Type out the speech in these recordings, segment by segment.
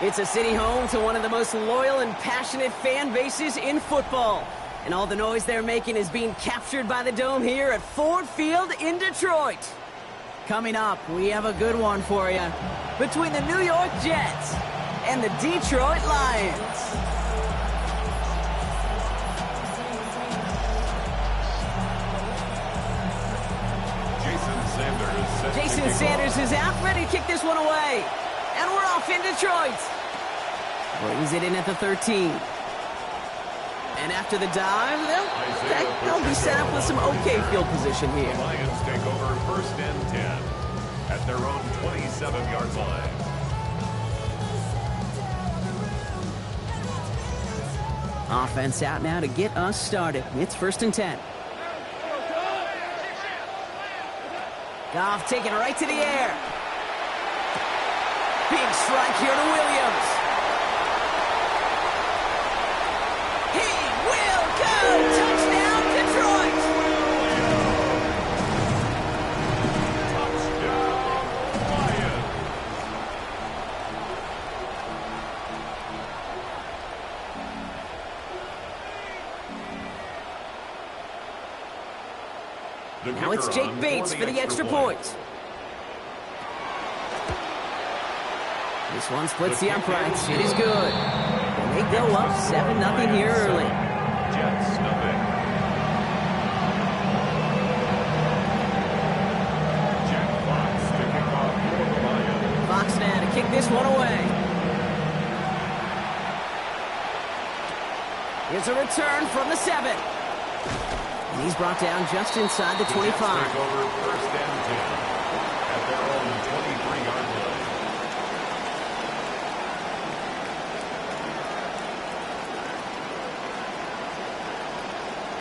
It's a city home to one of the most loyal and passionate fan bases in football. And all the noise they're making is being captured by the Dome here at Ford Field in Detroit. Coming up, we have a good one for you. Between the New York Jets and the Detroit Lions. Jason Sanders is out, ready to kick this one away. And we're off in Detroit. Brings it in at the 13. And after the dive, they'll be set up with some okay field position here. The Lions take over first and 10 at their own 27-yard line. Offense out now to get us started. It's first and 10. Goff taking it right to the air. Big strike here to Williams. He will go! Touchdown, Detroit! Touchdown, Lions! Now it's Jake Bates for the extra point. This one splits the uprights. It is good. And they go up 7-0 here early. Jets nothing. Jack Fox to kick off for the Lions. Fox now to kick this one away. Here's a return from the 7. And he's brought down just inside the 25. Take over first and 10 at their own 23-yard line.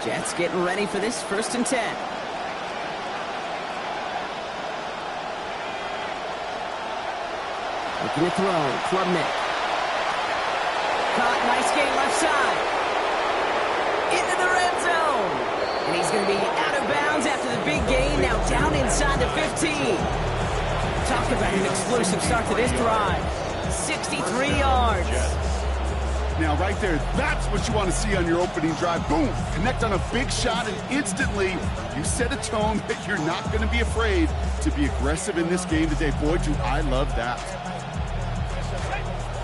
Jets getting ready for this first and 10. Looking to throw. Klubnik. Caught. Nice game left side. Into the red zone. And he's going to be out of bounds after the big gain. Now down inside the 15. Talk about an explosive start to this drive. 63 yards. Now, right there, that's what you want to see on your opening drive. Boom! Connect on a big shot, and instantly you set a tone that you're not going to be afraid to be aggressive in this game today. Boy, do I love that.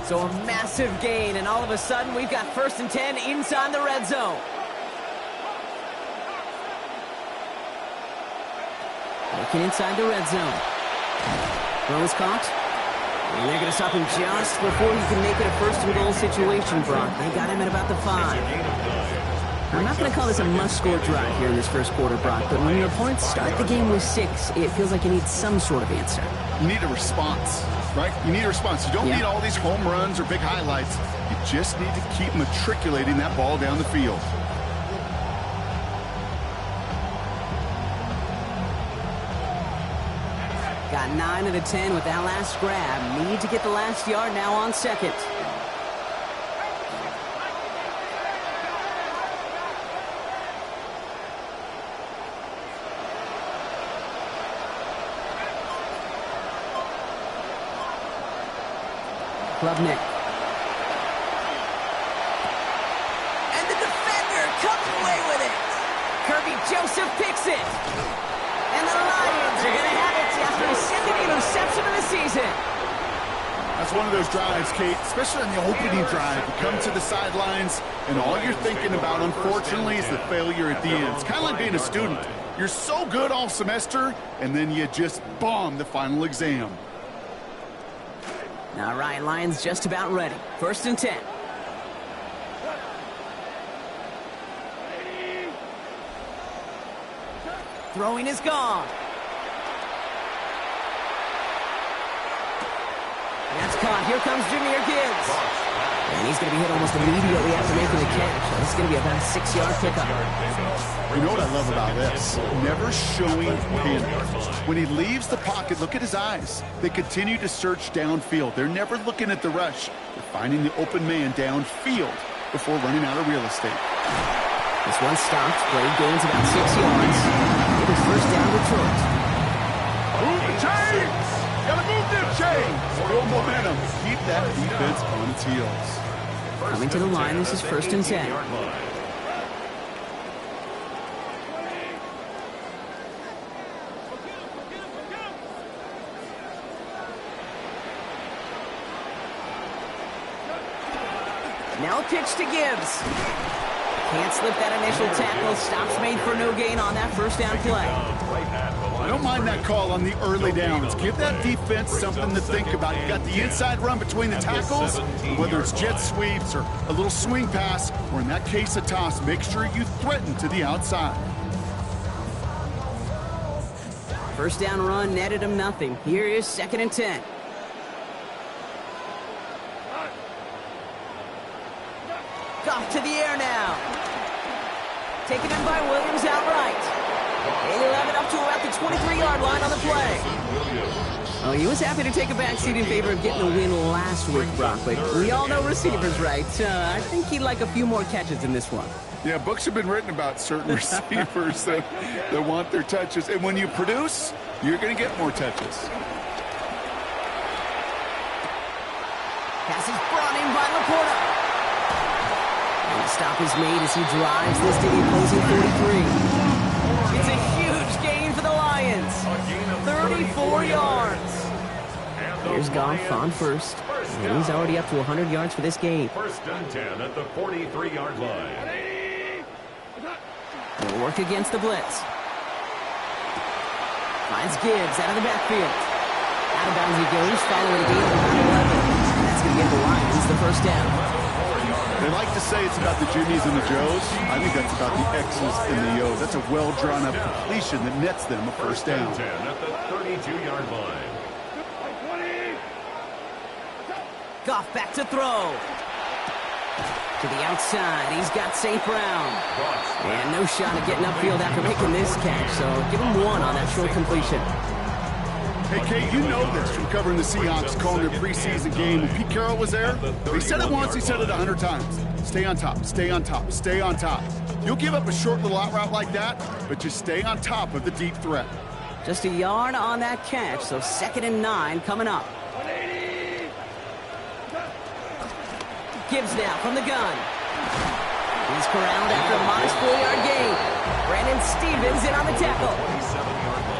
So a massive gain, and all of a sudden, we've got first and 10 inside the red zone. Looking inside the red zone. Throws caught. And they're going to stop him just before he can make it a first and goal situation, Brock. They got him at about the 5. I'm not going to call this a must-score drive here in this first quarter, Brock, but when your opponents start the game with 6, it feels like you need some sort of answer. You need a response, right? You need a response. You don't need all these home runs or big highlights. You just need to keep matriculating that ball down the field. Got 9 out of 10 with that last grab. Need to get the last yard now on second. Klubnik. And the defender comes away with it. Kirby Joseph picks it. And the Lions are going to have it after the second interception of the season. That's one of those drives, Kate, especially on the opening drive. You come to the sidelines, and all you're thinking about, unfortunately, is the failure at the end. It's kind of like being a student. You're so good all semester, and then you just bomb the final exam. All right, Lions just about ready. 1st and 10. Throwing is gone. That's caught. Here comes Jahmyr Gibbs. And he's going to be hit almost immediately after making the catch. This is going to be about a 6-yard pickup. You know what I love about this? Never showing panic. When he leaves the pocket, look at his eyes. They continue to search downfield. They're never looking at the rush. They're finding the open man downfield before running out of real estate. This one stopped. Play gains about 6 yards. It was first down Detroit. Move the chains! Gotta move them chains! Build momentum. Keep that defense on its heels. Coming to the line, this is 1st and 10. Now a pitch to Gibbs. Can't slip that initial tackle. Stops made for no gain on that first down play. I don't mind that call on the early downs. Give that defense something to think about. You got the inside run between the tackles, whether it's jet sweeps or a little swing pass, or in that case a toss, make sure you threaten to the outside. First down run netted him nothing. Here is 2nd and 10. Goff to the air now. Taken in by Williams outright. And he'll have it up to about the 23-yard line on the play. Oh, he was happy to take a backseat in favor of getting a win last week, Brock. But we all know receivers, right? I think he'd like a few more catches in this one. Yeah, books have been written about certain receivers that want their touches. And when you produce, you're going to get more touches. Pass is brought in by Laporta. And the stop is made as he drives this to the opposing 43. It's a huge gain for the Lions. 34 yards. Here's Goff on first. And he's already up to 100 yards for this game. 1st and 10 at the 43-yard line. They'll work against the blitz. Finds Gibbs out of the backfield. Out of bounds he goes, following a gain of about 11. And that's going to give the Lions the first down. They like to say it's about the Jimmies and the Joes. I think that's about the X's and the O's. That's a well-drawn-up completion that nets them a first down. 10 at the 32-yard line. Goff back to throw. To the outside, he's got St. Brown. And no shot at getting upfield after making this catch, so give him 1 on that short completion. Hey, Kate, you know this from covering the Seahawks, calling their preseason game. When Pete Carroll was there, he said it once, he said it 100 times. Stay on top, stay on top, stay on top. You'll give up a short little out route like that, but just stay on top of the deep threat. Just a yard on that catch, so 2nd and 9 coming up. Gibbs now from the gun. He's corralled after a modest 4-yard gain. Brandon Stevens in on the tackle.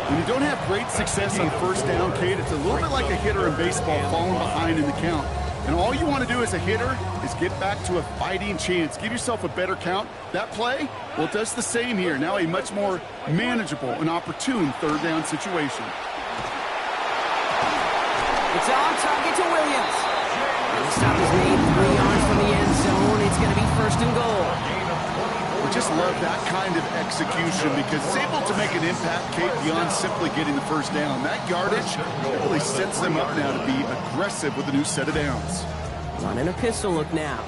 When you don't have great success on first down, Kate, it's a little bit like a hitter in baseball falling behind in the count. And all you want to do as a hitter is get back to a fighting chance. Give yourself a better count. That play, well, it does the same here. Now a much more manageable and opportune 3rd down situation. It's on target to Williams. And the stop is made 3 yards from the end zone. It's going to be 1st and goal. We're just love that kind of execution because it's able to make an impact, Kate, beyond simply getting the first down. That yardage really sets them up now to be aggressive with a new set of downs. Running a pistol look now.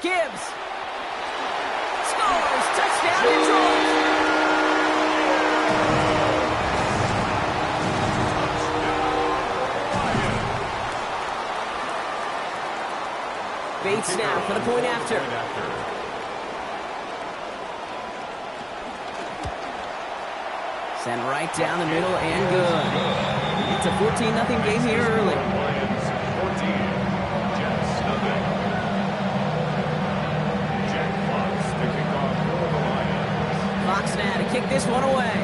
Gibbs scores! Touchdown, Detroit! Bates now for the point after. Sent right down the middle and good. It's a 14-0 game here early. Lions 14, Jets nothing. Jack Fox to kick off for the Lions. Fox now to kick this one away.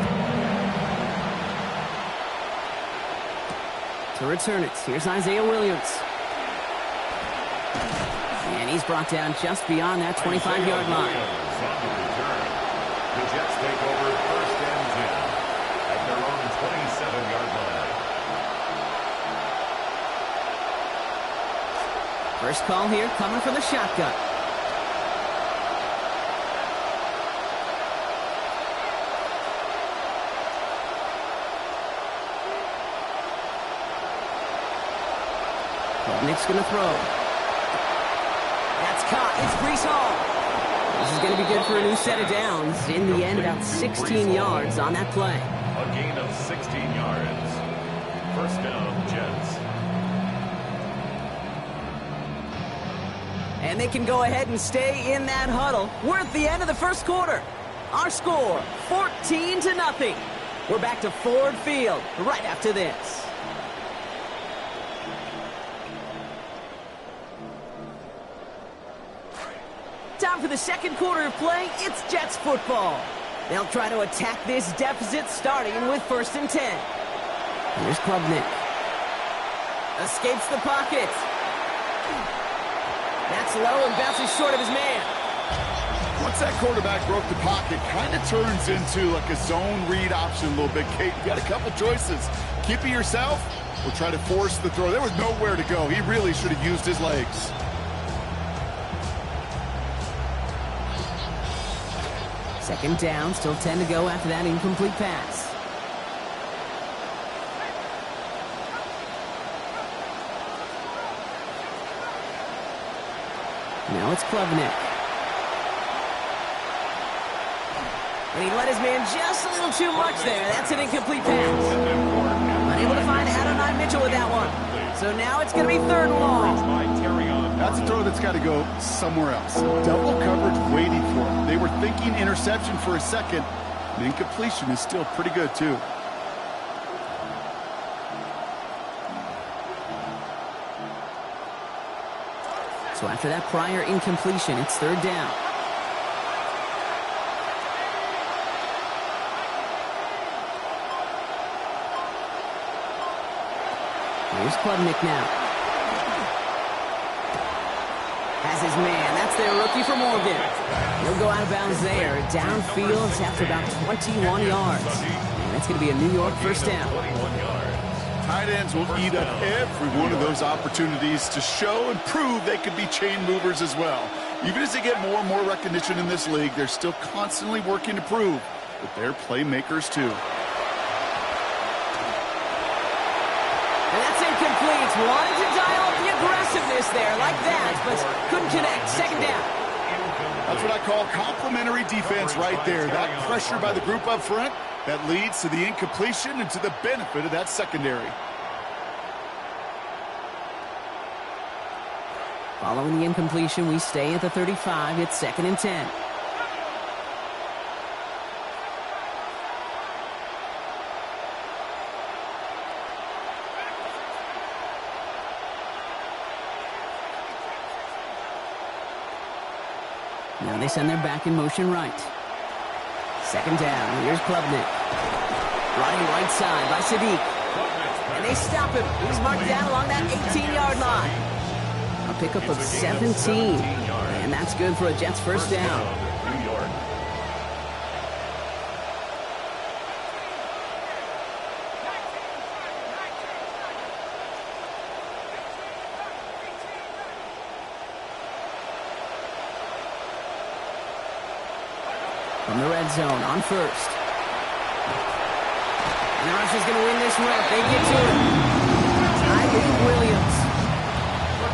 To return it, here's Isaiah Williams. And he's brought down just beyond that 25-yard line. The Jets take over first and 10 at their own 27-yard line. First call here coming from the shotgun. Nick's going to throw. That's caught. It's Breece Hall. This is going to be good for a new set of downs. In the end, about 16 yards on that play. A gain of 16 yards. First down, Jets. And they can go ahead and stay in that huddle. We're at the end of the first quarter. Our score, 14-0. We're back to Ford Field right after this. Time for the second quarter of play. It's Jets football. They'll try to attack this deficit starting with first and 10. Here's Klubnik. Escapes the pocket. That's low and bounces short of his man. Once that quarterback broke the pocket, kind of turns into like a zone read option a little bit. Kate, you got a couple choices. Keep it yourself or try to force the throw. There was nowhere to go. He really should have used his legs. Second down, still 10 to go after that incomplete pass. Now it's Klubnik. And he let his man just a little too much there. That's an incomplete pass. Unable to find Adonai Mitchell with that one. So now it's going to be third and long. That's a throw that's got to go somewhere else. Double coverage waiting for him. They were thinking interception for a second. The incompletion is still pretty good, too. So after that prior incompletion, it's third down. Here's Klubnik now. Has his man. That's their rookie from Oregon. He'll go out of bounds there. Downfield after about 21 yards. And that's going to be a New York first down. Tight ends will eat up every one of those opportunities to show and prove they could be chain movers as well. Even as they get more and more recognition in this league, they're still constantly working to prove that they're playmakers too. And that's incomplete. Wanted to dial up the aggressiveness there like that, but couldn't connect. Second down. That's what I call complimentary defense right there. That pressure by the group up front that leads to the incompletion and to the benefit of that secondary. Following the incompletion, we stay at the 35. It's second and 10. Now they send their back in motion right. Second down. Here's Klubnik. Running right side by Sadiq. And they stop him. He's marked down along that 18-yard line. A pickup of 17. And that's good for a Jets first down. New York. From the red zone on first. And the rusher's going to win this rep. They get to it. Tyreek Williams.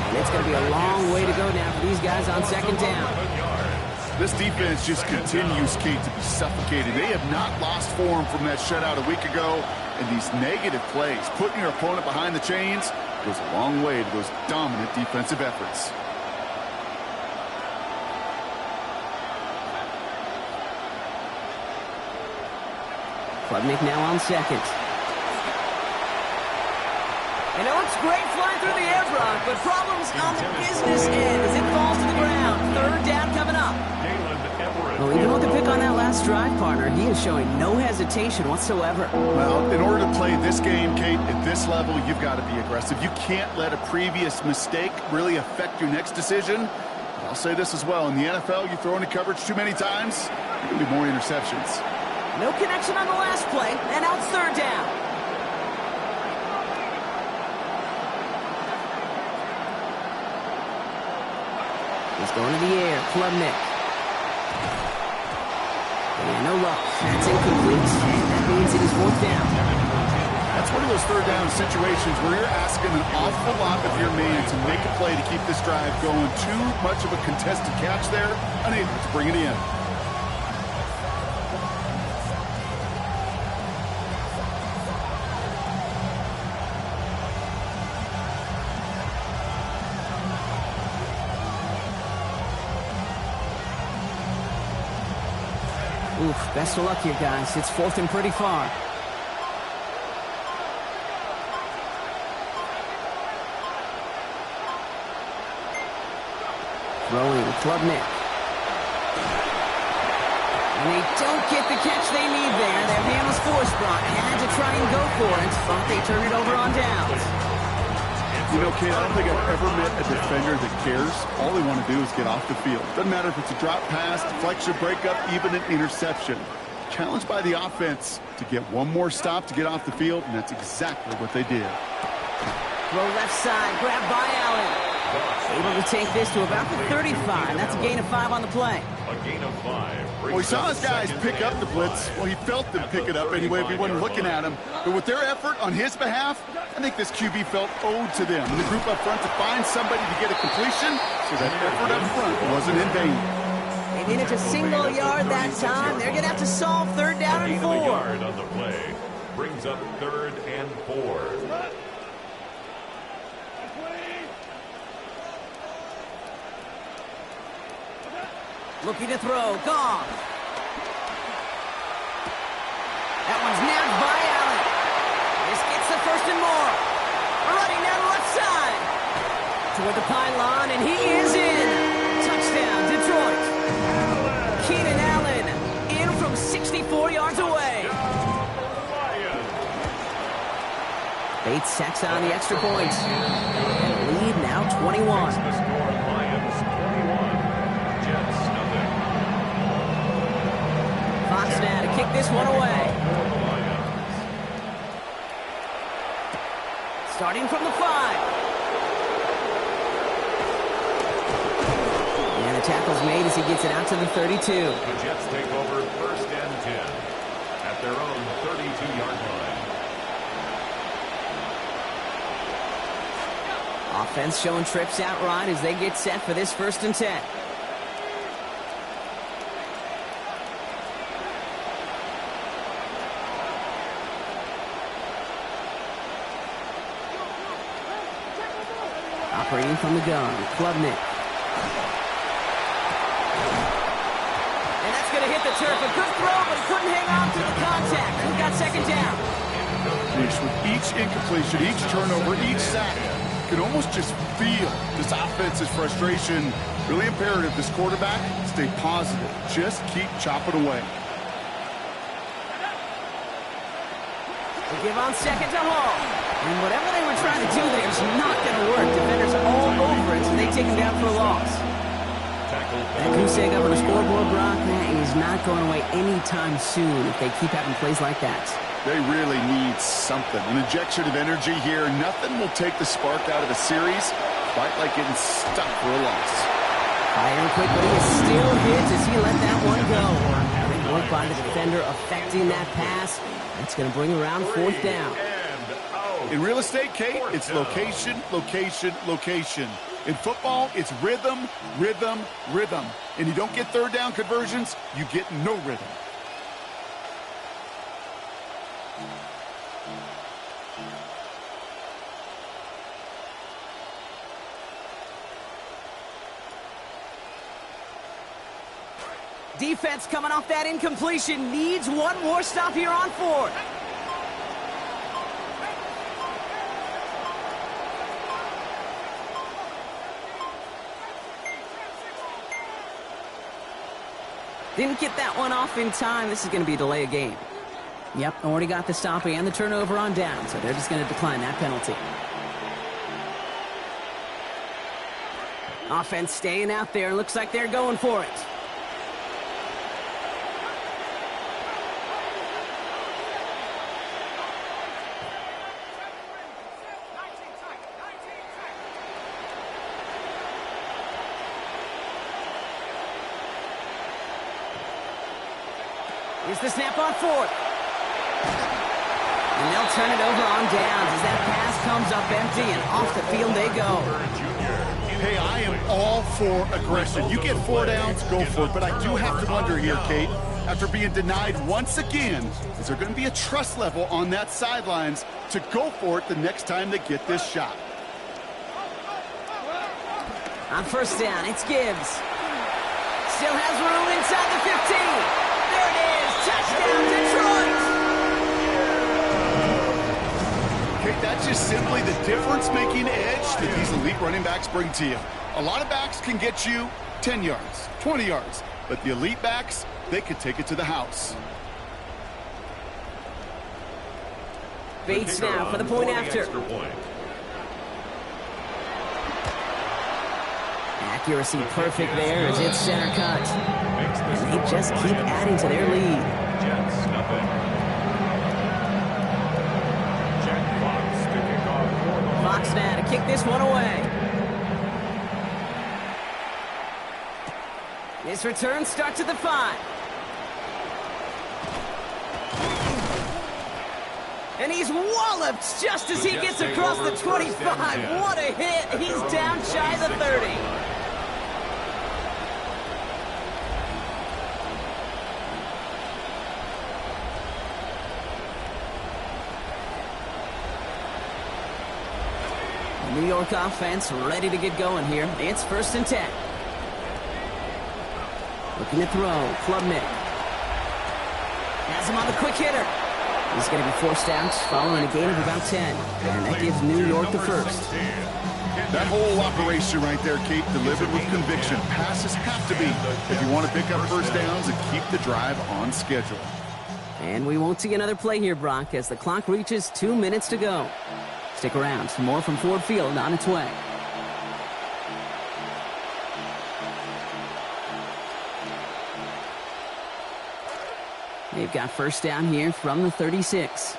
And it's going to be a long way to go now for these guys on second down. This defense just continues, Kate, to be suffocated. They have not lost form from that shutout a week ago. And these negative plays, putting your opponent behind the chains, goes a long way to those dominant defensive efforts. Klubnik now on second. And it looks great flying through the air, Brock, but problems on the business end as it falls to the ground. Third down coming up. Well, even with the pick on that last drive, partner, he is showing no hesitation whatsoever. Well, in order to play this game, Kate, at this level, you've got to be aggressive. You can't let a previous mistake really affect your next decision. But I'll say this as well. In the NFL, you throw into coverage too many times, there can be more interceptions. No connection on the last play, and now it's third down. He's going to the air, Klubnik. And no luck. That's incomplete, and that means it is fourth down. That's one of those third down situations where you're asking an awful lot of your man to make a play to keep this drive going. Too much of a contested catch there, unable to bring it in. Oof, best of luck here, guys. It's fourth and pretty far. Throwing, Klubnik. And they don't get the catch they need there. Their hand was forced, Brock. Had to try and go for it, but they turn it over on downs. You know, Kate, I don't think I've ever met a defender that cares. All they want to do is get off the field. Doesn't matter if it's a drop pass, deflection, breakup, even an interception. Challenged by the offense to get one more stop to get off the field, and that's exactly what they did. Throw left side, grabbed by Allen. Able to take this to about the 35. That's a gain of 5 on the play. A gain of 5. Well, he saw his guys pick up the blitz. Well, he felt them pick it up anyway if he wasn't looking at him. But with their effort on his behalf, I think this QB felt owed to them. And the group up front to find somebody to get a completion, so that effort up front wasn't in vain. They made it to single yard that time. They're going to have to solve third down and 4. A yard on the play brings up 3rd and 4. Looking to throw. Goff. That one's nabbed by Allen. This gets the first and more. Running down the left side. Toward the pylon, and he is in. Touchdown, Detroit. Keenan Allen in from 64 yards away. Bates sacks on the extra point. And lead now 21. Now to kick this one away. Starting from the 5. And the tackle's made as he gets it out to the 32. The Jets take over 1st and 10 at their own 32-yard line. Offense showing trips out right as they get set for this 1st and 10. Operating from the gun, Klubnik. And that's going to hit the turf. A good throw, but he couldn't hang on to the contact. We've got second down. With each incompletion, each turnover, each sack, you can almost just feel this offense's frustration. Really imperative, this quarterback, stay positive. Just keep chopping away. They give on second to Hall. And whatever they were trying to do there is not going to work. Defenders are all over it, so they take him down for a loss. That goose egg up on the scoreboard, Brock, that is not going away anytime soon if they keep having plays like that. They really need something. An injection of energy here. Nothing will take the spark out of a series quite like getting stuck for a loss. Firing quick, but he is still hit as he let that one go. Work by the defender affecting that pass. That's going to bring around fourth down. In real estate, Kate, it's location, location, location. In football, it's rhythm, rhythm, rhythm. And you don't get third down conversions, you get no rhythm. Defense coming off that incompletion needs one more stop here on fourth. Didn't get that one off in time. This is going to be a delay of game. Yep, already got the stop and the turnover on down, so they're just going to decline that penalty. Offense staying out there. Looks like they're going for it. Here's the snap on fourth. And they'll turn it over on downs as that pass comes up empty and off the field they go. Hey, I am all for aggression. You get 4 downs, go for it. But I do have to wonder here, Kate, after being denied once again, is there going to be a trust level on that sidelines to go for it the next time they get this shot? On first down, it's Gibbs. Still has room inside the 15. There it is. Touchdown, Detroit! Okay, that's just simply the difference-making edge that these elite running backs bring to you. A lot of backs can get you 10 yards, 20 yards, but the elite backs, they could take it to the house. Bates now for the point after. Accuracy perfect there as it's center cut. And they just keep adding to their lead. Fox now to kick this one away. This return starts at the 5. And he's walloped just as he gets across the 25. What a hit. He's down shy of the 30. New York offense ready to get going here. It's 1st and 10. Looking to throw. Klubnik has him on the quick hitter. He's going to be forced out following a gain of about 10. And that gives New York the first. That whole operation right there, Kate, delivered with conviction. Passes have to be if you want to pick up first downs and keep the drive on schedule. And we won't see another play here, Brock, as the clock reaches 2 minutes to go. Stick around. Some more from Ford Field on its way. They've got first down here from the 36.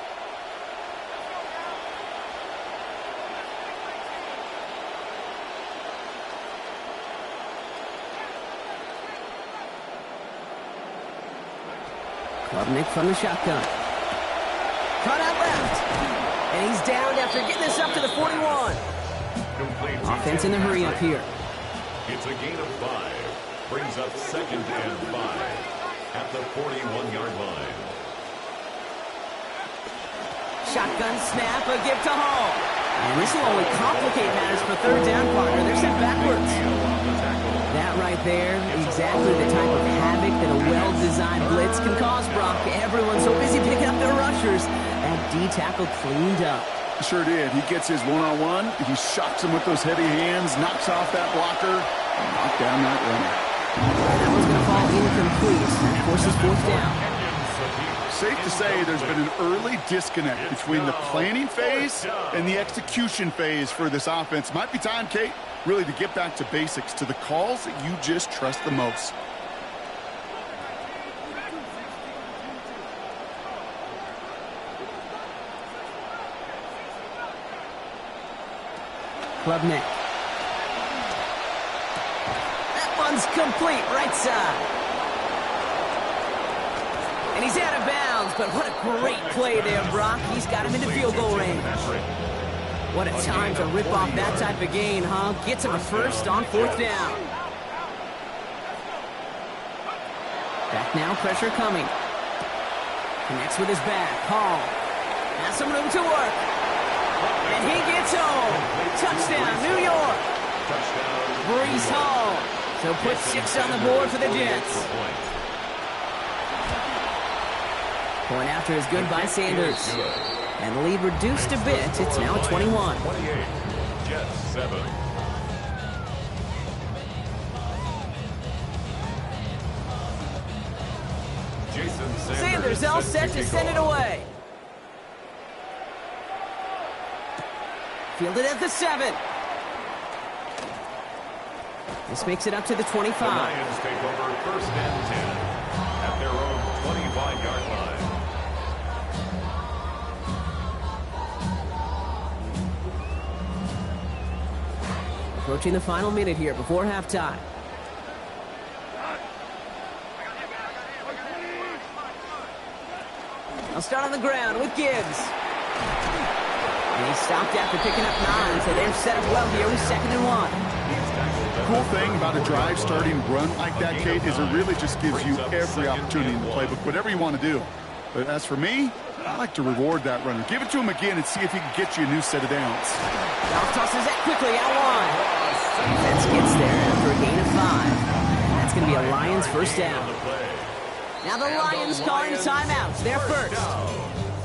Klubnik from the shotgun. Cut out left. And he's down after getting this up to the 41. Offense in the hurry up here. It's a gain of 5. Brings up 2nd and 5 at the 41-yard line. Shotgun snap, a give to Hall. And this will only complicate matters for third down, partner. They're sent backwards. That right there, exactly the type of havoc that a well-designed blitz can cause, Brock. Everyone's so busy picking up their rushers. That D tackle cleaned up. Sure did. He gets his one-on-one. He shocks him with those heavy hands, knocks off that blocker, and knocks down that runner. That one's going to fall incomplete. That forces fourth down. Safe to say there's been an early disconnect between the planning phase and the execution phase for this offense. Might be time, Kate, really to get back to basics, to the calls that you just trust the most. Klubnik. That one's complete, right side. And he's out of bounds, but what a great play there, Brock. He's got him into field goal range. What a time to rip off that type of gain, huh? Gets him a first on 4th down. Back now, pressure coming. Connects with his back. Hall has some room to work. And he gets home. Touchdown, New York. Breece Hall. So put 6 on the board for the Jets. Point after is good by Sanders. And the lead reduced a bit. It's now 21. 28, Jets 7. Sanders all set to send it away. Fielded at the 7. This makes it up to the 25. The Lions take over 1st and 10 at their own 25-yard line. Approaching the final minute here before halftime. I'll start on the ground with Gibbs. And he stopped after picking up 9, so they've set up well here with 2nd and 1. The cool thing about a drive starting run like that, Kate, is it really just gives you every opportunity in the playbook, whatever you want to do. But as for me, I like to reward that runner. Give it to him again and see if he can get you a new set of downs. Ralph tosses that quickly out wide. Defense gets there after a gain of 5. That's going to be a Lions 1st down. Now the Lions calling timeouts. They're first.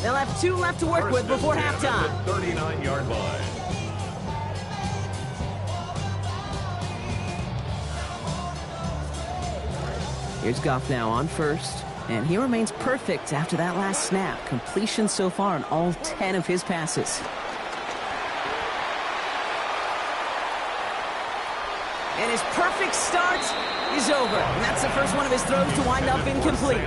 They'll have 2 left to work with before halftime. 39-yard line. Here's Goff now on 1st. And he remains perfect after that last snap. Completion so far on all 10 of his passes. And his perfect start is over. And that's the first one of his throws to wind up incomplete.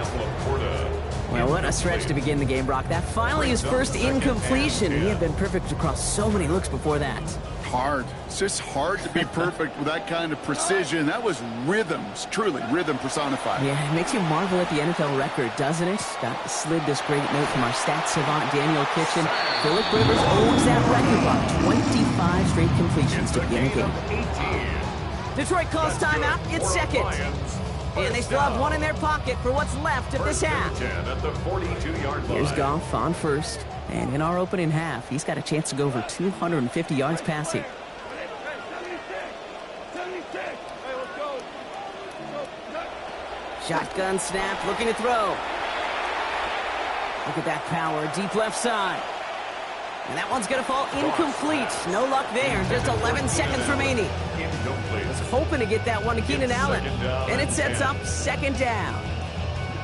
Well, what a stretch to begin the game, Brock. That finally his first incompletion. He had been perfect across so many looks before that. Hard. It's just hard to be perfect with that kind of precision. That was rhythms, truly rhythm personified. Yeah, it makes you marvel at the NFL record, doesn't it? Got slid this great note from our stats savant, Daniel Kitchen. Phillip Rivers owns that record by 25 straight completions to begin the game. Detroit calls timeout. It's 2nd. And they still have 1 in their pocket for what's left of this half. Here's Goff on 1st. And in our opening half, he's got a chance to go over 250 yards passing. Shotgun snap, looking to throw. Look at that power, deep left side. And that one's going to fall incomplete. No luck there. Just 11 seconds remaining. Was hoping to get that one to Keenan Allen. And it sets up 2nd down.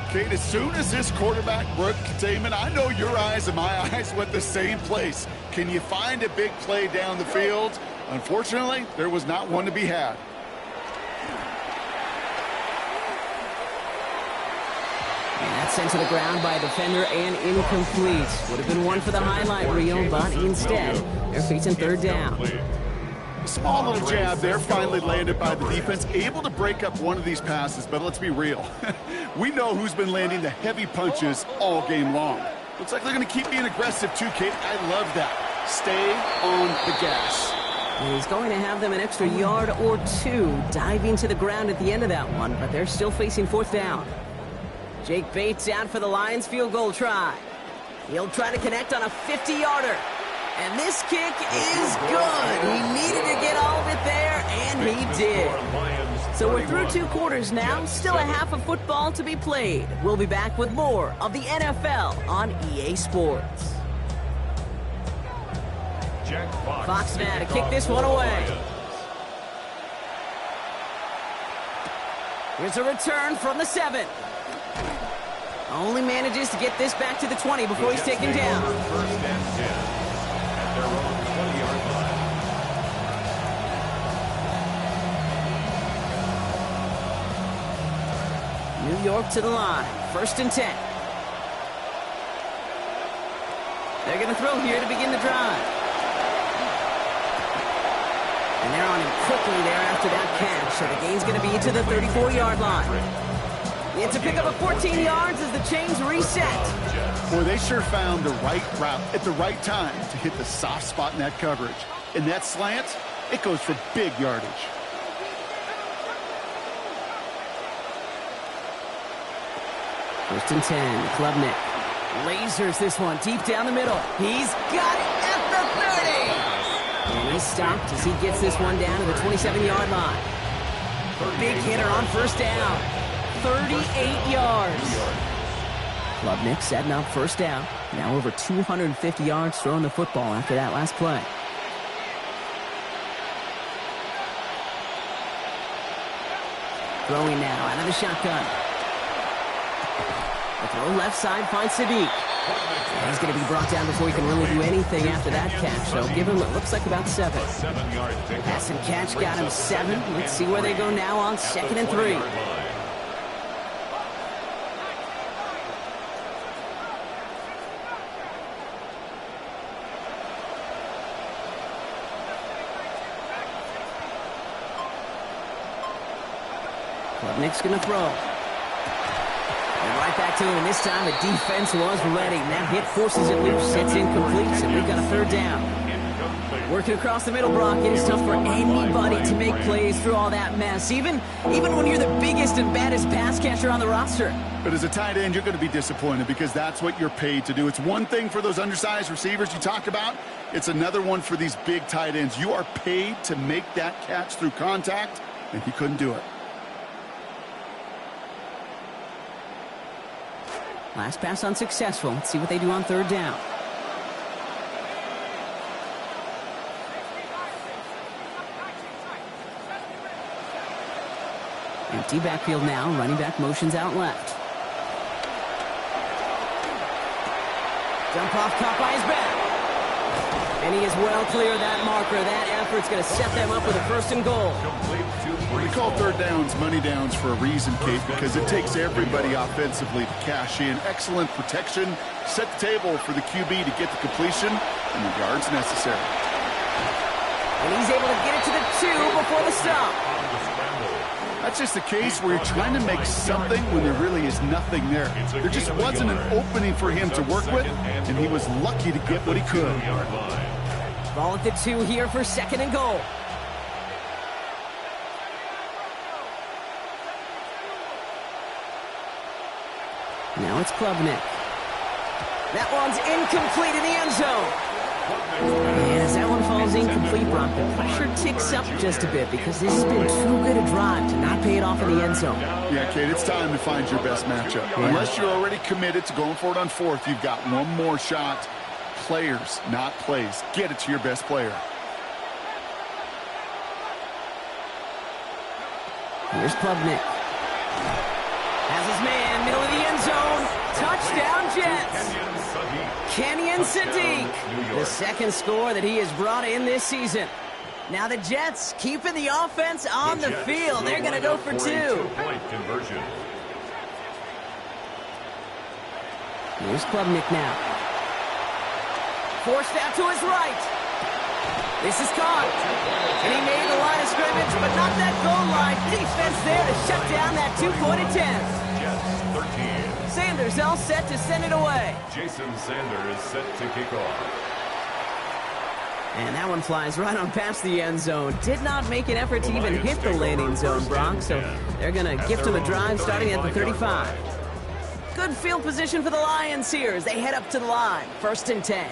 Kate, as soon as this quarterback broke containment, I know your eyes and my eyes went the same place. Can you find a big play down the field? Unfortunately, there was not one to be had. And that's sent to the ground by a defender and incomplete. Would have been one for the highlight reel, but instead, they're facing 3rd down. A small little jab there, finally landed by the defense, able to break up one of these passes, but let's be real. We know who's been landing the heavy punches all game long. Looks like they're going to keep being aggressive too, Kate. I love that. Stay on the gas. And he's going to have them an extra yard or 2 diving to the ground at the end of that one, but they're still facing 4th down. Jake Bates out for the Lions field goal try. He'll try to connect on a 50-yarder. And this kick is good. He needed to get all of it there, and he did. So we're through 2 quarters now. Still a half of football to be played. We'll be back with more of the NFL on EA Sports. Fox now to kick this one away. Here's a return from the 7. Only manages to get this back to the 20 before he's taken down. 1st and 10 at their own 20-yard line. New York to the line. 1st and 10. They're going to throw here to begin the drive. And they're on him quickly there after that catch. So the game's going to be to the 34-yard line. And to pick up a 14 yards as the chains reset. Boy, they sure found the right route at the right time to hit the soft spot in that coverage. And that slant, it goes for big yardage. First and 10, Klubnik lasers this one deep down the middle. He's got it at the 30. And he's stopped as he gets this one down to the 27-yard line. Big hitter on first down. 38 yards. Klubnik setting up first down. Now over 250 yards throwing the football after that last play. Throwing now out of the shotgun. The throw left side finds Sadiq. He's going to be brought down before he can really do anything after that catch. So give him, it looks like about 7. Pass and catch got him 7. Let's see where they go now on 2nd and 3. Klubnik's going to throw. And right back to him. This time the defense was ready. And that hit forces it loose. It's incomplete. So we've got a 3rd down. Working across the middle, Brock. It is tough for anybody to make plays through all that mess. Even when you're the biggest and baddest pass catcher on the roster. But as a tight end, you're going to be disappointed because that's what you're paid to do. It's one thing for those undersized receivers you talk about. It's another one for these big tight ends. You are paid to make that catch through contact, and he couldn't do it. Last pass unsuccessful. Let's see what they do on 3rd down. Empty backfield now. Running back motions out left. Dump off, caught by his back. And he is well clear of that marker. That effort's going to set them up with a 1st and goal. We call 3rd downs money downs for a reason, Kate, because it takes everybody offensively to cash in. Excellent protection. Set the table for the QB to get the completion and the yards necessary. And he's able to get it to the 2 before the stop. That's just a case where you're trying to make something when there really is nothing there. There just wasn't an opening for him to work with, and he was lucky to get what he could. Ball at the 2 here for 2nd and goal. Now it's Klubnik. That one's incomplete in the end zone. And as that one falls incomplete, Brock, the pressure ticks up just a bit because this has been too good a drive to not pay it off in the end zone. Yeah, Kate, it's time to find your best matchup. Yeah. Unless you're already committed to going for it on 4th, you've got one more shot. Players, not plays. Get it to your best player. Here's Klubnik. Has his man, middle of the end zone. Touchdown, Jets. Kenyon Sadiq, the 2nd score that he has brought in this season. Now the Jets keeping the offense on the field. They're going to go for 2. Here's Klubnik now. Forced out to his right. This is caught. And he made the line of scrimmage, but not that goal line. Defense there to shut down that 2-point attempt. Sanders all set to send it away. Jason Sanders set to kick off. And that one flies right on past the end zone. Did not make an effort to even hit the landing zone, Brock. So they're going to gift him a drive starting at the 35. Good field position for the Lions here as they head up to the line. 1st and 10.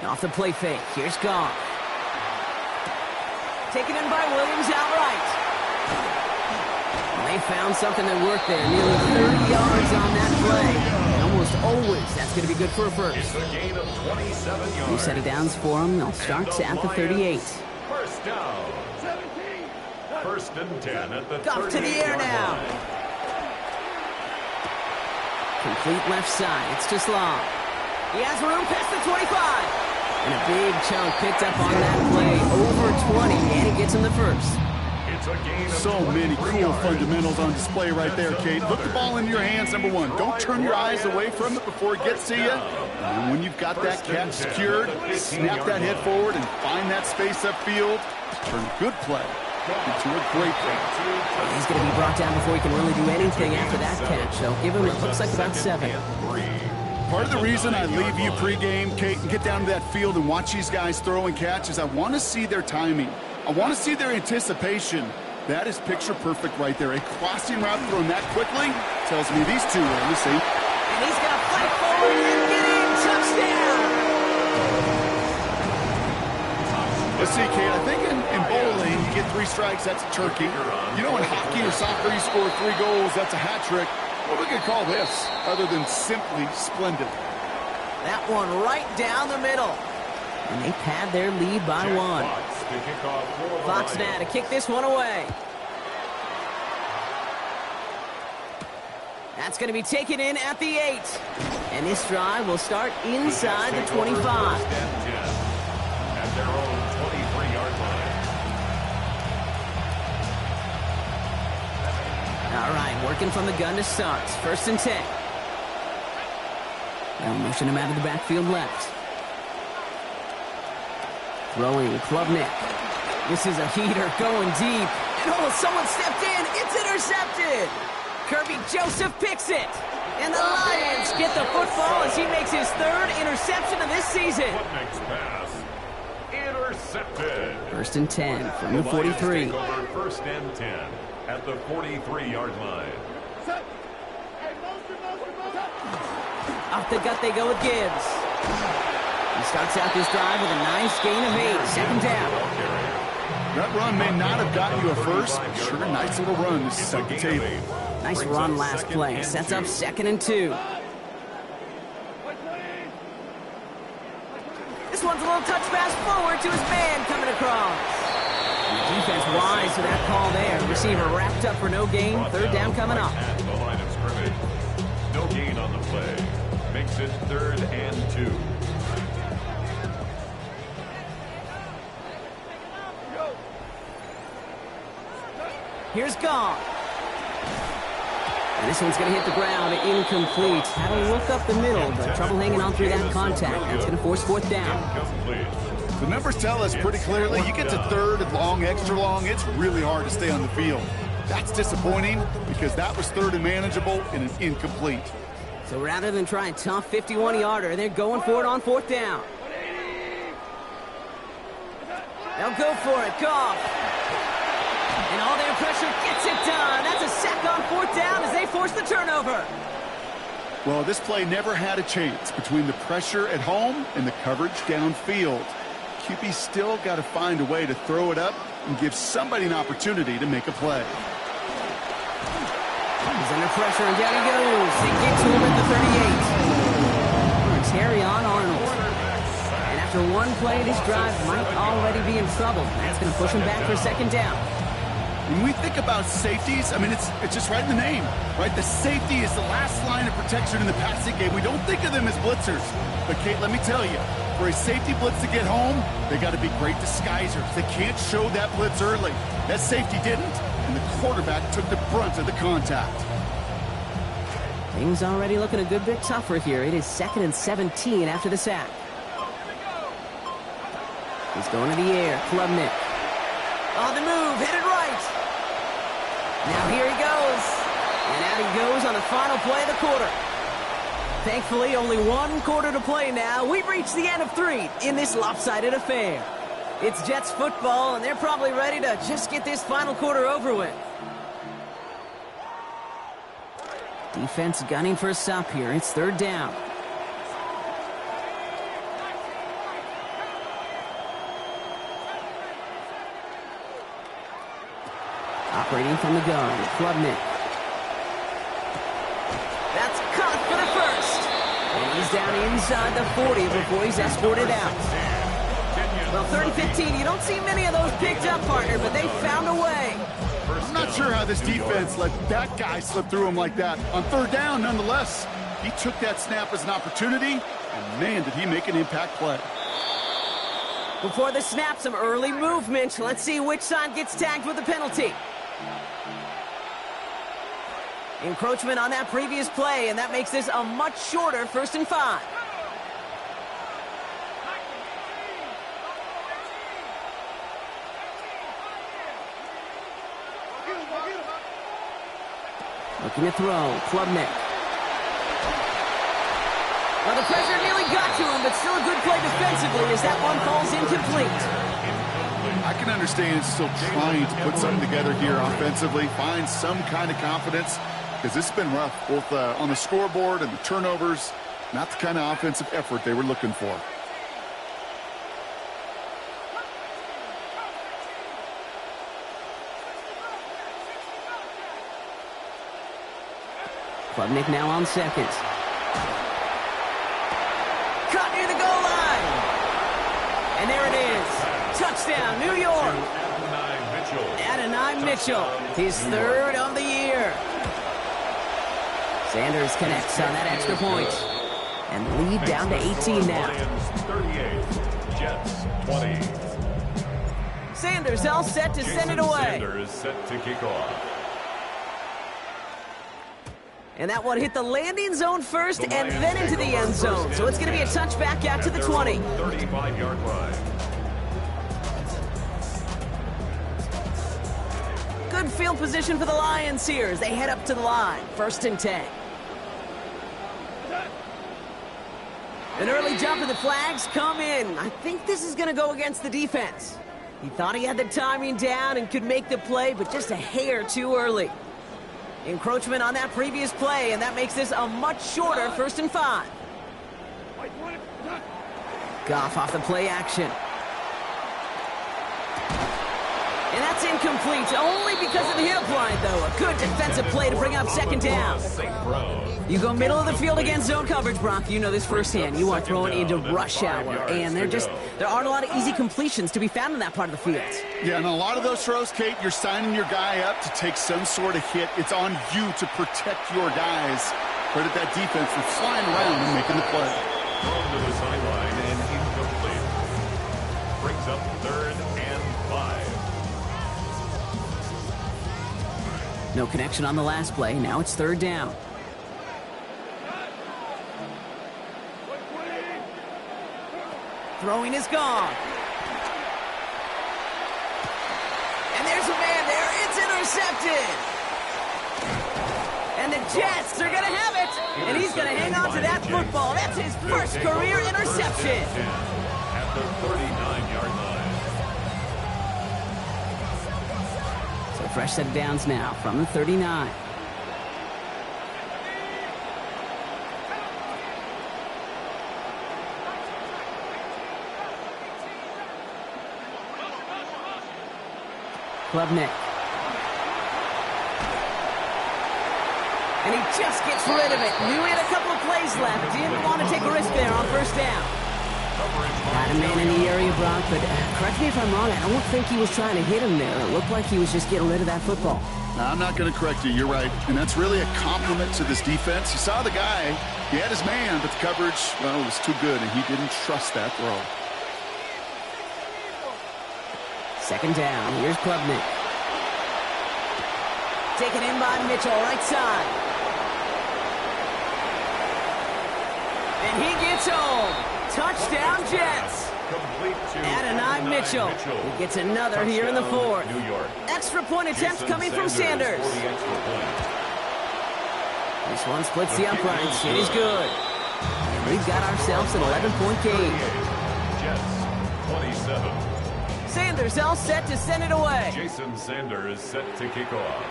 Off the play fake. Here's Goff. Taken in by Williams outright. They found something that worked there. Nearly 30 yards on that play. And almost always, that's going to be good for a 1st. It's a gain of 27 yards. 2 set of downs for him. They'll start at the 38. 1st down. 1st and 10 at the 38. Goff to the air now. Complete left side. It's just long. He has room past the 25. And a big chunk picked up on that play. Over 20. And he gets him the 1st. So many cool fundamentals on display right there, Kate. Put the ball into your hands, number 1. Don't turn your eyes away from it before it gets to you. And when you've got that catch secured, snap that head forward and find that space upfield. Turn good play into a great play. He's going to be brought down before he can really do anything after that catch. So give him, it looks like about 7. Part of the reason I leave you pregame, Kate, and get down to that field and watch these guys throw and catch is I want to see their timing. I want to see their anticipation. That is picture perfect right there. A crossing route thrown that quickly tells me these two are in the same. And he's going to fight forward and get in. Touchdown! Let's see, Kate, I think in bowling, you get 3 strikes, that's a turkey. You know, in hockey or soccer, you score 3 goals, that's a hat trick. What we could call this, other than simply splendid? That one right down the middle. And they pad their lead by 1. Fox now to kick this one away. That's going to be taken in at the 8. And this drive will start inside the 25. At their own 23-yard line. All right, working from the gun to start. 1st and 10. Now motion him out of the backfield left. Throwing Klubnik. This is a heater going deep. And oh, someone stepped in. It's intercepted. Kirby Joseph picks it. And the Lions get the football as he makes his 3rd interception of this season. Klubnik's pass intercepted. 1st and 10 from the 43. Take over 1st and 10 at the 43-yard line. Off the gut they go with Gibbs. He starts out this drive with a nice gain of 8. 2nd down. That run may not have gotten you a first, but sure, nice little run to set the table. Nice run last play. Sets up 2nd and 2. This one's a little touch pass forward to his man coming across. The defense wise to that call there. Receiver wrapped up for no gain. 3rd down coming up. At the line of scrimmage. No gain on the play. Makes it 3rd and 2. Here's Gone. And this one's going to hit the ground, incomplete. Had to look up the middle, but trouble hanging on through that contact. That's going to force 4th down. The numbers tell us pretty clearly, you get to 3rd and long, extra long, it's really hard to stay on the field. That's disappointing because that was 3rd and manageable and an incomplete. So rather than try a tough 51-yarder, they're going for it on 4th down. They'll go for it. Goff. And all their pressure gets it done. That's a sack on 4th down as they force the turnover. Well, this play never had a chance between the pressure at home and the coverage downfield. QB still got to find a way to throw it up and give somebody an opportunity to make a play. He's under pressure, and down he goes. They get to him at the 38. Terry on Arnold. And after one play, this drive might already be in trouble. That's going to push him back for 2nd down. When we think about safeties, I mean, it's just right in the name, right? The safety is the last line of protection in the passing game. We don't think of them as blitzers. But, Kate, let me tell you, for a safety blitz to get home, they got to be great disguisers. They can't show that blitz early. That safety didn't, and the quarterback took the brunt of the contact. Things already looking a good bit tougher here. It is 2nd and 17 after the sack. He's going to the air. Klubnik. On the move, headed right. Now here he goes. And out he goes on the final play of the quarter. Thankfully, only 1 quarter to play now. We've reached the end of 3 in this lopsided affair. It's Jets football, and they're probably ready to just get this final quarter over with. Defense gunning for a stop here. It's 3rd down. Operating from the gun, Klubnik. That's caught for the 1st. And he's down inside the 40 before he's escorted out. Well, 3rd and 15, you don't see many of those picked up, partner, but they found a way. I'm not sure how this defense let that guy slip through him like that. On 3rd down, nonetheless, he took that snap as an opportunity, and man, did he make an impact play. Before the snap, some early movement. Let's see which side gets tagged with the penalty. Encroachment on that previous play, and that makes this a much shorter 1st and 5. Looking to throw. Klubnik. Well, the pressure nearly got to him, but still a good play defensively as that one falls incomplete. I can understand still trying to put something together here offensively, find some kind of confidence, because this has been rough, both on the scoreboard and the turnovers. Not the kind of offensive effort they were looking for. Klubnik now on second. Caught near the goal line. And there it is. Touchdown, New York. Adonai Mitchell, his third of the year. Sanders connects on that extra point. And the lead down to 18 now. 38, Jets 20. Sanders all set to send it away. Sanders set to kick off. And that one hit the landing zone first and then into the end zone. So it's going to be a touchback out to the 20. 35-yard line. Good field position for the Lions here as they head up to the line. 1st and 10. An early jump and the flags come in. I think this is going to go against the defense. He thought he had the timing down and could make the play, but just a hair too early. Encroachment on that previous play, and that makes this a much shorter 1st and 5. Goff off the play action. And that's incomplete, only because of the hit line, though. A good defensive play to bring up 2nd down. You go middle of the field against zone coverage, Brock. You know this firsthand. You are throwing into rush hour, and there aren't a lot of easy completions to be found in that part of the field. Yeah, and a lot of those throws, Kate, you're signing your guy up to take some sort of hit. It's on you to protect your guys. Credit that defense for flying around and making the play. Thrown to the sideline and incomplete. Brings up 3rd and 5. No connection on the last play. Now it's 3rd down. Throwing is gone. And there's a man there. It's intercepted. And the Jets are going to have it. And he's going to hang on to that football. That's his first career interception. At the 39-yard line. So fresh set of downs now from the 39. Klubnik. And he just gets rid of it. Knew he had a couple of plays left. Didn't want to take a risk there on 1st down. Got a man in the area, Brock, but correct me if I'm wrong, I don't think he was trying to hit him there. It looked like he was just getting rid of that football. Now, I'm not going to correct you. You're right. And that's really a compliment to this defense. You saw the guy. He had his man, but the coverage, well, was too good, and he didn't trust that throw. 2nd down. Here's Klubnik. Taken in by Mitchell, right side. And he gets home. Touchdown, Jets. Complete to Adonai Mitchell. He gets another here in the 4th. New York. Extra point attempts coming from Sanders. This one splits the uprights. It is good. And we've got ourselves an 11-point game. Jets 27. Sanders all set to send it away. Jason Sanders set to kick off.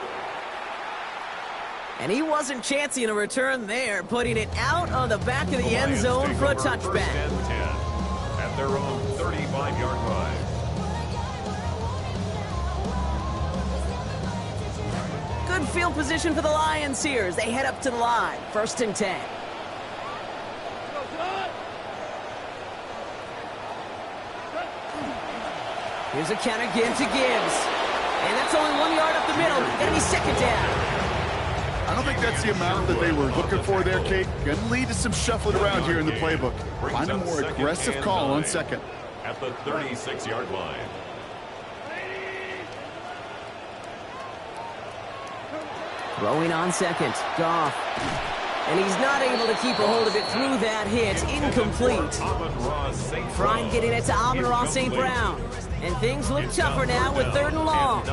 And he wasn't chancing a return there, putting it out on the back of the end zone for a touchback. 1st and 10 at their own 35-yard line. Good field position for the Lions here as they head up to the line. 1st and 10. Here's a counter give to Gibbs. And that's only 1 yard up the middle. Gonna be 2nd down. I don't think that's the amount that they were looking for there, Kate. Going to lead to some shuffling around here in the playbook. Find a more aggressive call on 2nd. At the 36-yard line. Throwing on 2nd. Goff. And he's not able to keep a hold of it through that hit. Incomplete. Prime getting it to Amon-Ra St. Brown. And things look tougher now with 3rd and long.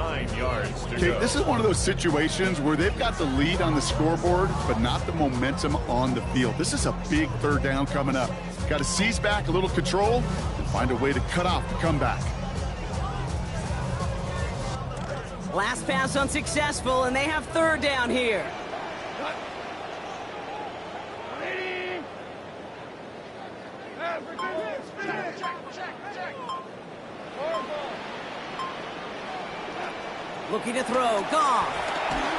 Okay, this is one of those situations where they've got the lead on the scoreboard, but not the momentum on the field. This is a big 3rd down coming up. Got to seize back a little control and find a way to cut off the comeback. Last pass unsuccessful, and they have 3rd down here. Looking to throw. Goff.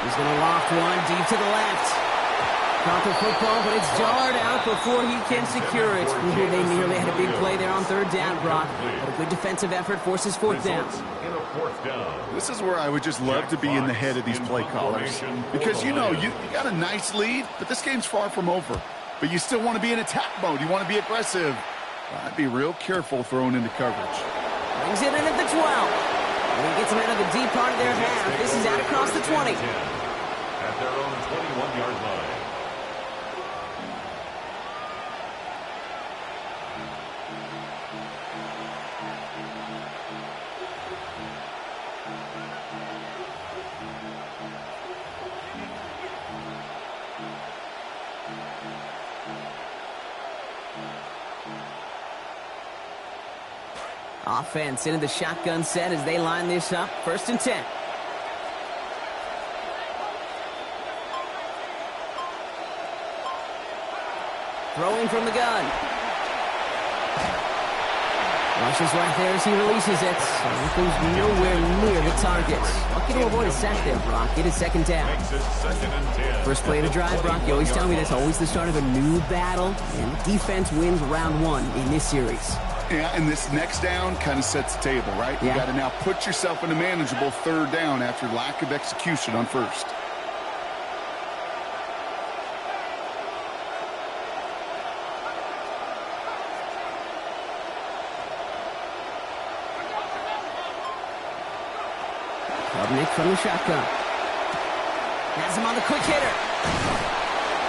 He's going to loft one deep to the left. Caught the football, but it's jarred out before he can secure it. Ooh, they nearly had a big play there on 3rd down, Brock. But a good defensive effort forces 4th down. This is where I would just love to be in the head of these play callers. Because, you know, you got a nice lead, but this game's far from over. But you still want to be in attack mode. You want to be aggressive. I'd be real careful throwing into coverage. Brings it in at the 12. And he gets him out of the deep part of their half. This is out across the 20. At their own 21-yard line. Offense into the shotgun set as they line this up. 1st and 10. Throwing from the gun. Rushes right there as he releases it. It goes nowhere near the target. Lucky to avoid a sack there, Brock. It is 2nd down. First play of the drive, Brock. You always tell me that's always the start of a new battle. And the defense wins round 1 in this series. Yeah, and this next down kind of sets the table, right? Yeah. You got to now put yourself in a manageable 3rd down after lack of execution on 1st. Nick from the shotgun. Has him on the quick hitter.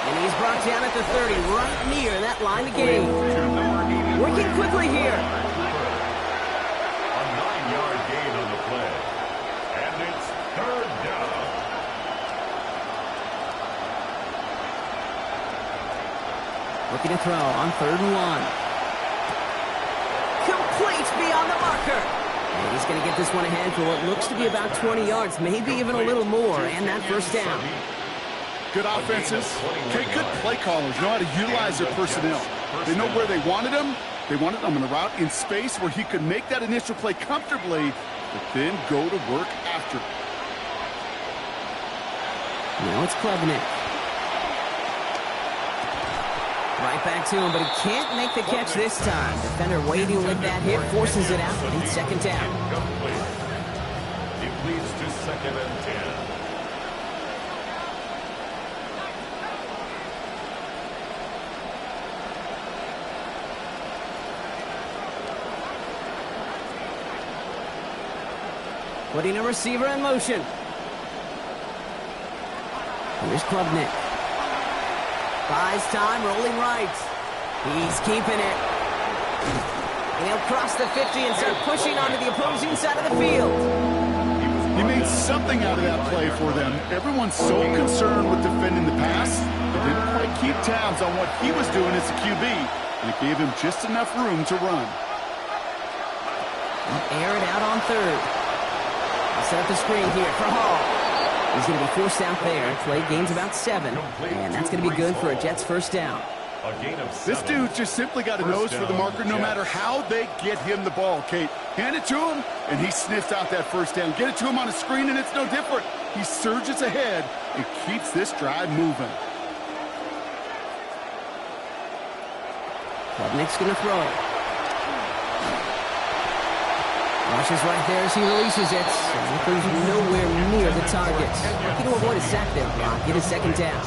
And he's brought down at the 30, right near that line of game. Working quickly here. A 9-yard gain on the play. And it's 3rd down. Looking to throw on 3rd and 1. Complete beyond the marker. And he's going to get this one ahead for what looks to be about 20 yards, maybe even a little more, and that 1st down. Good offenses. Okay, good play callers know how to utilize their personnel. They know where they wanted them. They wanted them on a route in space where he could make that initial play comfortably, but then go to work after. Now it's Klubnik. Right back to him, but he can't make the catch this time. Defender waiting with that hit, forces it out, and 2nd down. It leads to 2nd and 10. Putting a receiver in motion. Here's Klubnik. Buys time, rolling right. He's keeping it. And he'll cross the 50 and start pushing onto the opposing side of the field. He made something out of that play for them. Everyone's so concerned with defending the pass, they didn't quite keep tabs on what he was doing as a QB. And it gave him just enough room to run. Air it out on 3rd. I'll set up the screen here for Hall. He's going to be forced out there. Play gains about 7, and that's going to be good for a Jets 1st down. This dude just simply got a nose for the marker no matter how they get him the ball, Kate. Hand it to him, and he sniffs out that 1st down. Get it to him on a screen, and it's no different. He surges ahead and keeps this drive moving. Klubnik's going to throw. Rushes right there as he releases it. And it goes nowhere near the target. Looking to avoid a sack there, Brock. Get a 2nd down.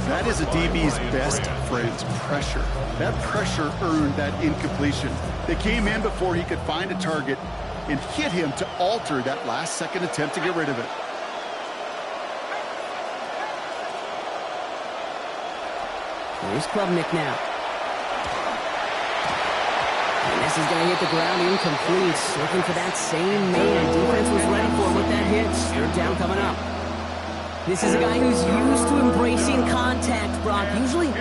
That is a DB's best friend's pressure. That pressure earned that incompletion. They came in before he could find a target and hit him to alter that last-second attempt to get rid of it. Here's Klubnik now. And this is going to hit the ground incomplete. Looking for that same man. Defense was ready for him with that hit. Third down coming up. This is a guy who's used to embracing contact, Brock. Usually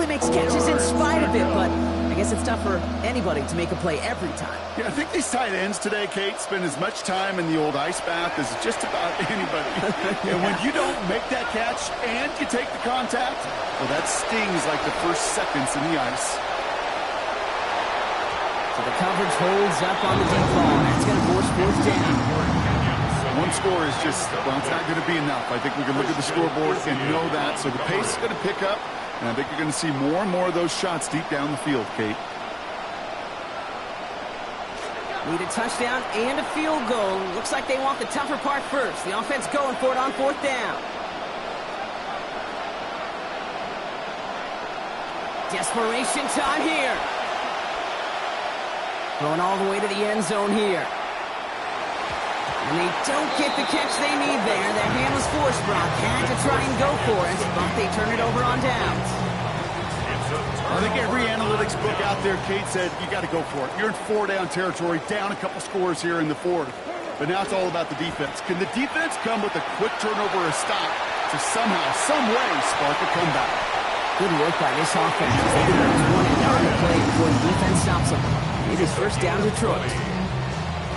makes catches in spite of it, but I guess it's tough for anybody to make a play every time. Yeah, I think these tight ends today, Kate, spend as much time in the old ice bath as just about anybody. And when you don't make that catch and you take the contact, well, that stings like the first seconds in the ice. So the coverage holds up on the deep ball. That's going to force fourth down. One score is just, well, it's not going to be enough. I think we can look at the scoreboard and know that. So the pace is going to pick up, and I think you're going to see more and more of those shots deep down the field, Kate. Need a touchdown and a field goal. Looks like they want the tougher part first. The offense going for it on fourth down. Desperation time here. Going all the way to the end zone here. And they don't get the catch they need there. That hand was forced, Brock. Had to try and go for it, but they turn it over on downs. I think every analytics book out there, Kate, said you got to go for it. You're in four-down territory, down a couple scores here in the fourth. But now it's all about the defense. Can the defense come with a quick turnover or a stop to somehow, some way, spark a comeback? Good work by this offense. They get one and down the play before the defense stops them. It is first down Detroit.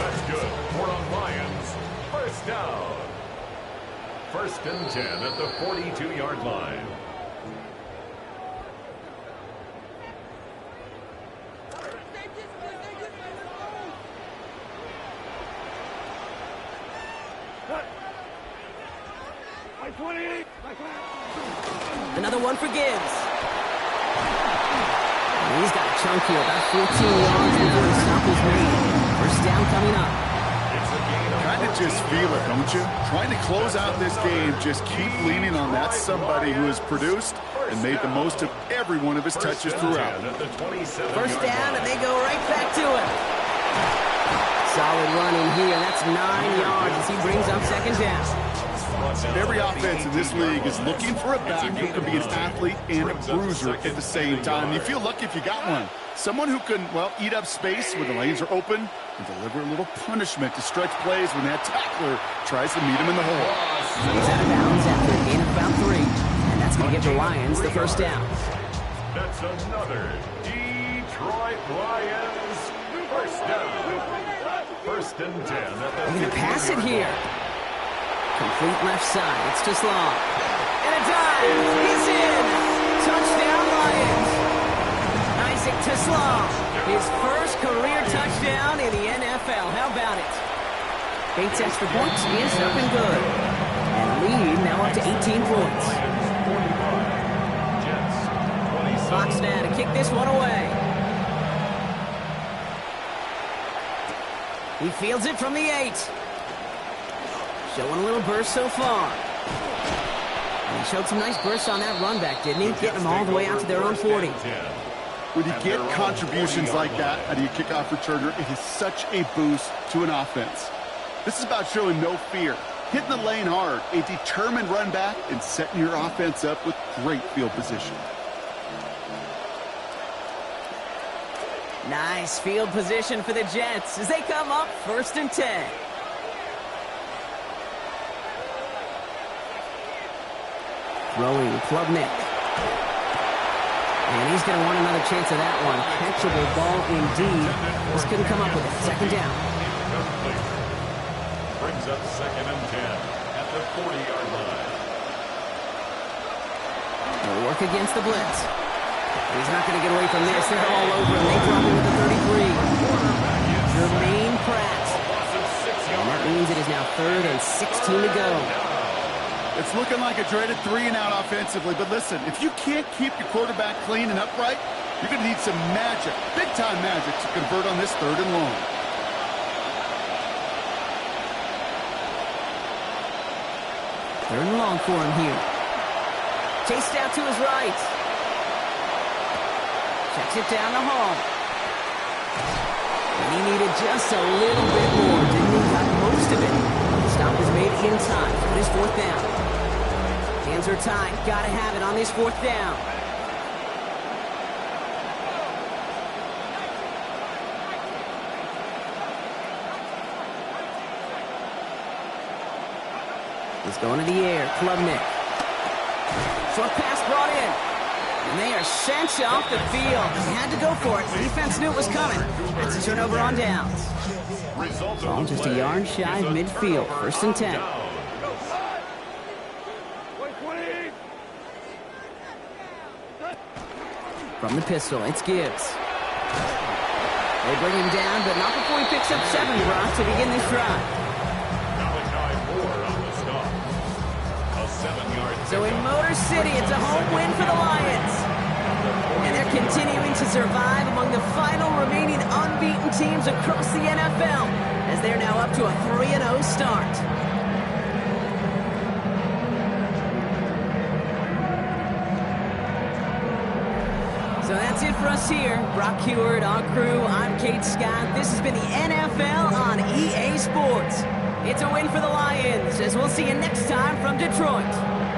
That's good. For the Lions. First down. First and 10 at the 42-yard line. Another one for Gibbs. He's got a chunk here, about 14 yards before the stop is made. First down coming up. Kind of just feel it, don't you? Trying to close out this game, just keep leaning on that somebody who has produced and made the most of every one of his touches throughout. First down, and they go right back to it. Solid run in here. That's 9 yards as he brings up second down. Every offense in this league is looking for a back who can be an athlete and a bruiser at the same time. You feel lucky if you got one. Someone who can, well, eat up space when the lanes are open and deliver a little punishment to stretch plays when that tackler tries to meet him in the hole. He's out of bounds after a gain of about 3. And that's going to give the Lions the first down. That's another Detroit Lions first down. First and 10 at the They're going to pass it here. Complete left side. It's too long. And a dive. He's in. Touchdown, Lions. Isaac Teslam. His first career touchdown in the NFL. How about it? Bates extra points is up and good. And lead now up to 18 points. Fox now to kick this one away. He fields it from the 8. Showing a little burst so far. And he showed some nice bursts on that run back, didn't he? Getting them all the way out to their own 40. When you get contributions like that out of your kickoff returner, it is such a boost to an offense. This is about showing no fear, hitting the lane hard, a determined run back, and setting your offense up with great field position. Nice field position for the Jets as they come up first and 10. Throwing Klubnik. And he's going to want another chance of that one. Catchable ball indeed. Just couldn't come up with it. Second down. Brings up second and 10 at the 40-yard line. They'll work against the blitz. He's not going to get away from this. They're all over him. They drop him with the 33. Jermaine Pratt. And that means it is now 3rd and 16 to go. It's looking like a dreaded 3-and-out offensively, but listen, if you can't keep your quarterback clean and upright, you're going to need some magic, big-time magic, to convert on this 3rd and long. Third and long for him here. Chased out to his right. Checks it down to Hall. And he needed just a little bit more, didn't he? Got most of it. The stop was made in time for this 4th down. Hands are tied. Got to have it on this 4th down. He's going to the air. Klubnik. Short pass brought in. And they are sent off the field. He had to go for it. The defense knew it was coming. That's a turnover on downs. Ball just a yard shy of midfield. 1st and 10. From the pistol, it's Gibbs. They bring him down, but not before he picks up 7, Brock, to begin this drive. So in Motor City, it's a home win for the Lions. And they're continuing to survive among the final remaining unbeaten teams across the NFL, as they're now up to a 3-0 start. So that's it for us here. Brock Huard, our crew, I'm Kate Scott. This has been the NFL on EA Sports. It's a win for the Lions, as we'll see you next time from Detroit.